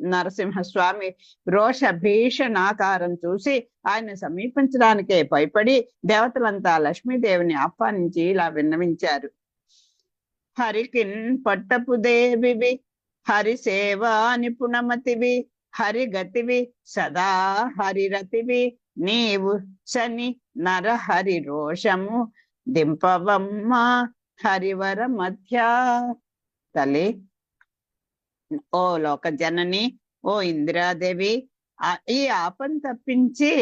నరసింహస్వామి రోష భీషణాకారం చూసి ఆయన సమీపించడానికే భయపడి దేవతలంతా లక్ష్మీదేవిని ఆహ్వానించి ఇలా విన్నవించారు. హరికిన్ పట్టపు దేవివి, హరి సేవా నిపుణమతివి, హరిగతివి సదా హరిరతివి, నీవు శని నరహరి రోషము దింపవమ్మ హరివర మధ్య. తల్లి, ఓ లోక జనని, ఓ ఇందిరాదేవి, ఈ ఆపను తప్పించి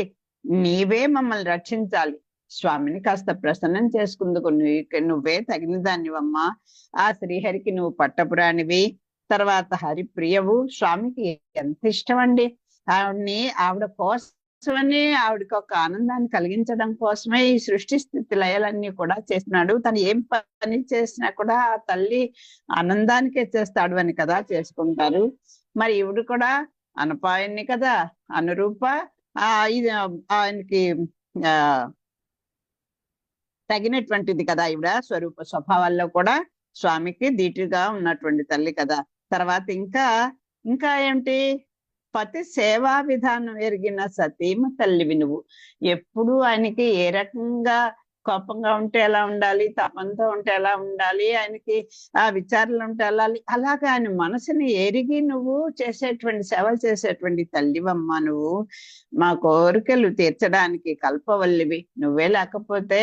నీవే మమ్మల్ని రక్షించాలి. స్వామిని కాస్త ప్రసన్నం చేసుకుందుకు నువ్వే తగిన దానివమ్మా. ఆ శ్రీహరికి నువ్వు పట్టపురాణివి, తర్వాత హరిప్రియవు. స్వామికి ఎంత ఇష్టం అండి. ఆవిడ కోసమని, ఆవిడకి ఒక ఆనందాన్ని కలిగించడం కోసమే ఈ సృష్టి స్థితి లయలన్నీ కూడా చేస్తున్నాడు. తను ఏం పని చేసినా కూడా ఆ తల్లి ఆనందానికే చేస్తాడు అని కదా చేసుకుంటారు. మరి ఈవిడ కూడా అనపాయన్ని కదా, అనురూప. ఇది ఆయనకి తగినటువంటిది కదా ఈవిడ. స్వరూప స్వభావాల్లో కూడా స్వామికి ధీటుగా ఉన్నటువంటి తల్లి కదా. తర్వాత ఇంకా ఏంటి, పతి సేవా విధానం ఎరిగిన సతీమ తల్లివి నువ్వు. ఎప్పుడు ఆయనకి ఏ రకంగా కోపంగా ఉంటే ఎలా ఉండాలి, తపంతో ఉంటే ఎలా ఉండాలి, ఆయనకి ఆ విచారాలు ఉంటే వెళ్ళాలి, అలాగా ఆయన మనసుని ఎరిగి నువ్వు చేసేటువంటి సేవలు చేసేటువంటి తల్లివమ్మ నువ్వు. మా కోరికలు తీర్చడానికి కల్పవల్లివి నువ్వే. లేకపోతే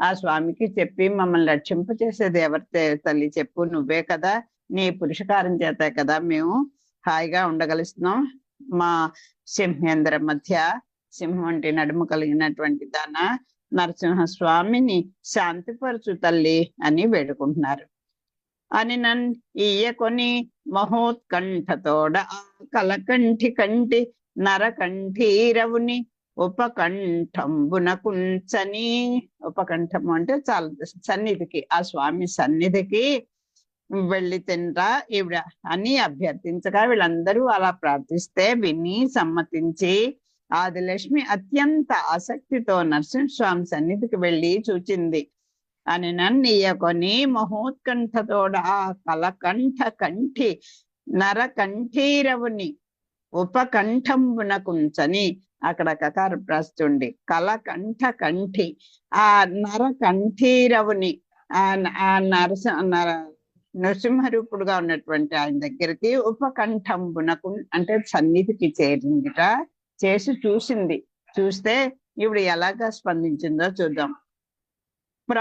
ఆ స్వామికి చెప్పి మమ్మల్ని రక్షింప చేసేది ఎవరి తల్లి చెప్పు? నువ్వే కదా. నీ పురుషకారం చేతే కదా మేము హాయిగా ఉండగలుస్తున్నాం. మా సింహేంద్ర మధ్య సింహం అంటే నడుము కలిగినటువంటి దాన నరసింహస్వామిని శాంతిపరచు తల్లి అని వేడుకుంటున్నారు. అని నన్ను ఈయకొని మహోత్కంఠతోడ కలకంఠి కంటి నరకంఠీరవుని ఉపకంఠంబున కుంచని. ఉపకంఠము అంటే చాలా సన్నిధికి, ఆ స్వామి సన్నిధికి వెళ్ళి తినరా ఈవిడ అని అభ్యర్థించగా వీళ్ళందరూ అలా ప్రార్థిస్తే విని సమ్మతించి ఆదిలక్ష్మి అత్యంత ఆసక్తితో నరసింహస్వామి సన్నిధికి వెళ్ళి చూచింది. అని నన్నీయకొని మహోత్కంఠతోడ ఆ కలకంఠ కంఠి నరకంఠీరవుని ఉపకంఠంబున కుంచని. అక్కడ కకార ప్రాస్తుండి కలకంఠ కంఠి ఆ నరకంఠీరవుని ఆ నరసింహరూపుడుగా ఉన్నటువంటి ఆయన దగ్గరికి ఉపకంఠంబునకు అంటే సన్నిధికి చేరిందిట. చేసి చూసింది. చూస్తే ఇప్పుడు ఎలాగా స్పందించిందో చూద్దాం.